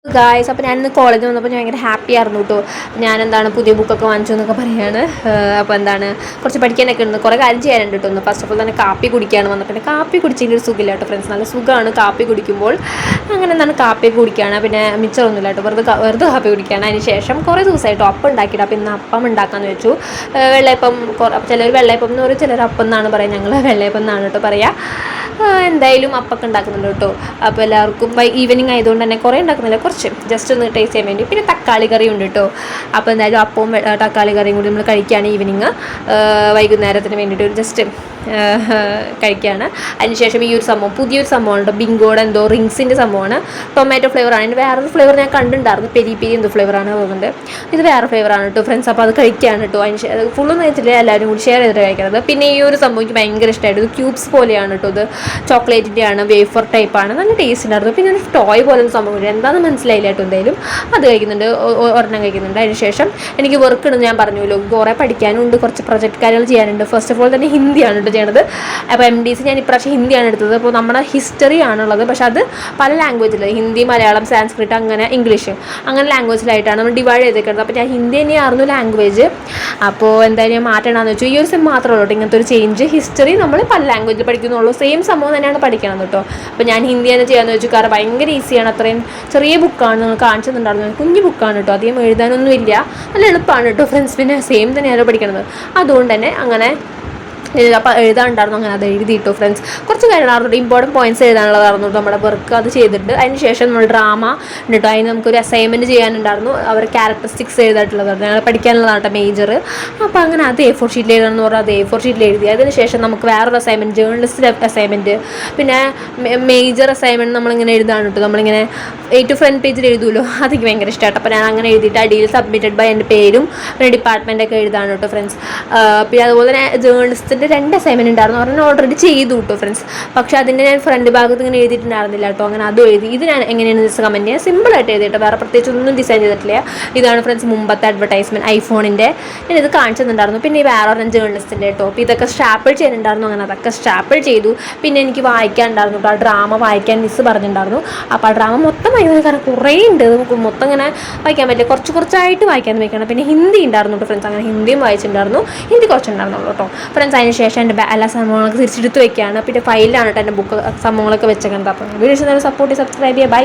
Guys, അപ്പോൾ ഞാനിന്ന് കോളേജിൽ വന്നപ്പോൾ ഞാൻ ഭയങ്കര ഹാപ്പി ആയിരുന്നു കേട്ടോ. ഞാനെന്താണ് പുതിയ ബുക്കൊക്കെ വാങ്ങിച്ചു എന്നൊക്കെ പറയുകയാണ്. അപ്പോൾ എന്താണ് കുറച്ച് പഠിക്കാനൊക്കെ ഉണ്ട്, കുറേ കാര്യം ചെയ്യാനുണ്ട് കേട്ടോ. ഒന്ന് ഫസ്റ്റ് ഓഫ് ഓൾ തന്നെ കാപ്പി കുടിക്കുകയാണ് വന്നത്. പിന്നെ കാപ്പി കുടിച്ചതിൻ്റെ ഒരു സുഖമില്ല കേട്ടോ ഫ്രണ്ട്സ്, നല്ല സുഖമാണ് കാപ്പി കുടിക്കുമ്പോൾ. അങ്ങനെ എന്താണ് കാപ്പി കുടിക്കുകയാണ്. പിന്നെ മിച്ചറൊന്നുമില്ല കേട്ടോ, വെറുതെ കാപ്പി കുടിക്കുകയാണ്. അതിന് ശേഷം കുറേ ദിവസമായിട്ടോ അപ്പം ഉണ്ടാക്കിയിട്ട്, അപ്പോൾ ഇന്ന് അപ്പം ഉണ്ടാക്കാമെന്ന് വെച്ചു. വെള്ളയപ്പം, ചിലർ വെള്ളയപ്പം എന്ന് പറയും, ചിലർ അപ്പം എന്നാണ് പറയുക. ഞങ്ങൾ വെള്ളയപ്പം എന്നാണ് കേട്ടോ പറയുക. എന്തായാലും അപ്പൊക്കെ ഉണ്ടാക്കുന്നുണ്ട് കേട്ടോ. അപ്പോൾ എല്ലാവർക്കും ഈവനിങ് ആയതുകൊണ്ട് തന്നെ കുറേ ഉണ്ടാക്കുന്നില്ല, കുറച്ച് ജസ്റ്റ് ഒന്ന് ടേസ്റ്റ് ചെയ്യാൻ വേണ്ടി. പിന്നെ തക്കാളി കറി ഉണ്ട് കേട്ടോ. അപ്പോൾ എന്തായാലും അപ്പവും തക്കാളി കറിയും കൂടി നമ്മൾ കഴിക്കുകയാണ് ഈവനിങ്, വൈകുന്നേരത്തിന് വേണ്ടിയിട്ട് ഒരു ജസ്റ്റ് കഴിക്കുകയാണ്. അതിനുശേഷം ഈ ഒരു സംഭവം, പുതിയൊരു സംഭവമാണ് കേട്ടോ, ബിങ്കോയുടെ എന്തോ റിങ്സിൻ്റെ സംഭവമാണ്. ടൊമാറ്റോ ഫ്ലേവറാണ്. അതിന് വേറൊരു ഫ്ലേവർ ഞാൻ കണ്ടിട്ടുണ്ടായിരുന്നു, പെരി എന്തോ ഫ്ലേവറാണ് തോന്നുന്നുണ്ട്. ഇത് വേറെ ഫ്ലേവറാണ് കേട്ടോ ഫ്രണ്ട്സ്. അപ്പോൾ അത് കഴിക്കുകയാണ് കേട്ടോ. അതിന് ഫുള്ളൊന്നും കഴിച്ചില്ല, എല്ലാവരും കൂടി ഷെയർ ചെയ്തിട്ട് കഴിക്കുന്നത്. പിന്നെ ഈ ഒരു സംഭവം എനിക്ക് ഭയങ്കര ഇഷ്ടമായിട്ട്, ഇത് ക്യൂബ്സ് പോലെയാണ് കേട്ടോ. ഇത് ചോക്ലേറ്റിൻ്റെ ആണ്, വേഫർ ടൈപ്പാണ്, നല്ല ടേസ്റ്റ് ഉണ്ടായിരുന്നു. പിന്നെ ഒരു ടോയ് പോലെ ഒരു സംഭവം കൂടി, എന്താണെന്ന് മനസ്സിലായില്ല കേട്ടോ. എന്തായാലും അത് കഴിക്കുന്നുണ്ട്, ഒരെണ്ണം കഴിക്കുന്നുണ്ട്. അതിനുശേഷം എനിക്ക് വർക്ക് ഉണ്ട്, ഞാൻ പറഞ്ഞല്ലോ, കുറേ പഠിക്കാനും ഉണ്ട്, കുറച്ച് പ്രൊജക്റ്റ് കാര്യങ്ങൾ ചെയ്യാനുണ്ട്. ഫസ്റ്റ് ഓഫ് ഓൾ തന്നെ ഹിന്ദിയാണ് കേട്ടോ ചെയ്യണത്. അപ്പോൾ MDC ഞാൻ ഇപ്രാവശ്യം ഹിന്ദിയാണ് എടുത്തത്. അപ്പോൾ നമ്മുടെ ഹിസ്റ്ററി ആണുള്ളത്, പക്ഷെ അത് പല ലാംഗ്വേജിൽ, ഹിന്ദി, മലയാളം, സാൻസ്ക്രിറ്റ്, അങ്ങനെ ഇംഗ്ലീഷ്, അങ്ങനെ ലാംഗ്വേജിലായിട്ടാണ് നമ്മൾ ഡിവൈഡ് ചെയ്തേക്കുന്നത്. അപ്പോൾ ഞാൻ ഹിന്ദി തന്നെയായിരുന്നു ലാംഗ്വേജ്. അപ്പോൾ എന്തായാലും ഞാൻ മാറ്റണമെന്ന് വെച്ചു. ഈ ഒരു സെം മാത്രമേ ഉള്ളൂ ഇങ്ങനത്തെ ഒരു ചേഞ്ച്. ഹിസ്റ്ററി നമ്മൾ പല ലാംഗ്വേജിൽ പഠിക്കുന്നുള്ളൂ, സെയിം സംഭവം തന്നെയാണ് പഠിക്കണം കേട്ടോ. അപ്പോൾ ഞാൻ ഹിന്ദി തന്നെ ചെയ്യാമെന്ന് വെച്ചു, കാരണം ഭയങ്കര ഈസിയാണ്. അത്രയും ചെറിയ ബുക്കാണ്, നിങ്ങൾ കാണിച്ചിട്ടുണ്ടായിരുന്നു, കുഞ്ഞു ബുക്കാണ് കേട്ടോ, അധികം എഴുതാനൊന്നും ഇല്ല, നല്ല എളുപ്പമാണ് കേട്ടോ ഫ്രണ്ട്സ്. പിന്നെ സെയിം തന്നെയാണ് പഠിക്കണത്, അതുകൊണ്ട് തന്നെ അങ്ങനെ അപ്പോൾ എഴുതാനുണ്ടായിരുന്നു, അങ്ങനെ അത് എഴുതിയിട്ടോ ഫ്രണ്ട്സ്. കുറച്ച് കാര്യങ്ങളായിരുന്നു, ഇമ്പോർട്ടൻറ്റ് പോയിൻറ്റ്സ് എഴുതാനുള്ളതായിരുന്നു നമ്മുടെ വർക്ക്, അത് ചെയ്തിട്ട്. അതിന് ശേഷം നമ്മൾ ഡ്രാമ കേട്ടോ, അതിന് നമുക്കൊരു അസൈൻമെൻറ്റ് ചെയ്യാനുണ്ടായിരുന്നു, അവർ ക്യാരക്ടറിസ്റ്റിക്സ് എഴുതായിട്ടുള്ളതായിരുന്നു, ഞങ്ങൾ പഠിക്കാനുള്ളതാണ് കേട്ടോ മേജർ. അപ്പോൾ അങ്ങനെ അത് A4 ഷീറ്റിൽ എഴുതണമെന്ന് പറഞ്ഞാൽ അത് A4 ഷീറ്റിൽ എഴുതി. അതിന് ശേഷം നമുക്ക് വേറൊരു അസൈൻമെൻറ്റ്, ജേർണലിസ്റ്റ് അസൈൻമെൻറ്റ്, പിന്നെ മേജർ അസൈൻമെൻറ്റ് നമ്മളിങ്ങനെ എഴുതാണ് കേട്ടോ. നമ്മളിങ്ങനെ ഏറ്റവും ഫ്രണ്ട് പേജിൽ എഴുതുമല്ലോ, അതെനിക്ക് ഭയങ്കര ഇഷ്ടമായിട്ട്. അപ്പോൾ ഞാൻ അങ്ങനെ എഴുതിയിട്ട് അടിയിൽ സബ്മിറ്റഡ് ബൈ എൻ്റെ പേരും പിന്നെ ഡിപ്പാർട്ട്മെൻറ്റൊക്കെ എഴുതാണ് കേട്ടോ ഫ്രണ്ട്സ്. പിന്നെ അതുപോലെ തന്നെ ജേർണലിസ്റ്റ് 2 അസൈൻമെൻറ്റ് ഉണ്ടായിരുന്നു, പറഞ്ഞാൽ ഓൾറെഡി ചെയ്തു കേട്ടോ ഫ്രണ്ട്സ്. പക്ഷേ അതിൻ്റെ ഞാൻ ഫ്രണ്ട് ഭാഗത്ത് ഇങ്ങനെ എഴുതിയിട്ടുണ്ടായിരുന്നില്ല കേട്ടോ, അങ്ങനെ അതും എഴുതി. ഇത് ഞാൻ എങ്ങനെയാണ് ജസ്റ്റ് കമൻറ്റ് ചെയ്യാൻ, സിമ്പിളായിട്ട് എഴുതിയിട്ട്, വേറെ പ്രത്യേകിച്ച് ഒന്നും ഡിസൈൻ ചെയ്തിട്ടില്ല. ഇതാണ് ഫ്രണ്ട്സ് മുമ്പത്തെ അഡ്വർടൈസ്മെൻറ്റ് ഐഫോണിൻ്റെ, ഞാൻ ഇത് കാണിച്ചിട്ടുണ്ടായിരുന്നു. പിന്നെ വേറെ ജേർണലിസ്റ്റിൻ്റെ കേട്ടോ. അപ്പോൾ ഇതൊക്കെ സ്റ്റാപ്പിൾ ചെയ്യാനുണ്ടായിരുന്നു, അങ്ങനെ അതൊക്കെ സ്റ്റാപ്പിൾ ചെയ്തു. പിന്നെ എനിക്ക് വായിക്കാനുണ്ടായിരുന്നു കേട്ടോ, ആ ഡ്രാമ വായിക്കാൻ മിസ്സ് പറഞ്ഞിട്ടുണ്ടായിരുന്നു. അപ്പോൾ ആ ഡ്രാമ മൊത്തം വായിക്കുന്നത്, കാരണം കുറേ ഉണ്ട്, നമുക്ക് മൊത്തം ഇങ്ങനെ വായിക്കാൻ പറ്റില്ല, കുറച്ചായിട്ട് വായിക്കാൻ വെക്കണം. പിന്നെ ഹിന്ദി ഉണ്ടായിരുന്നു കേട്ടോ ഫ്രണ്ട്സ്, അങ്ങനെ ഹിന്ദിയും വായിച്ചിട്ടുണ്ടായിരുന്നു, ഹിന്ദി കുറച്ചുണ്ടായിരുന്നുള്ളൂ കേട്ടോ ഫ്രണ്ട്സ്. അതിന് ശേഷം എൻ്റെ എല്ലാ സംഭവങ്ങളൊക്കെ തിരിച്ചെടുത്ത് വെക്കുകയാണ്. പിന്നെ ഫയലിലാണ് കേട്ടോ എൻ്റെ ബുക്ക് സംഭവങ്ങളൊക്കെ വെച്ചേക്കുന്നത്. അപ്പോൾ വീഡിയോസ് സപ്പോർട്ട് സബ്സ്ക്രൈബ് ചെയ്യുക. ബൈ.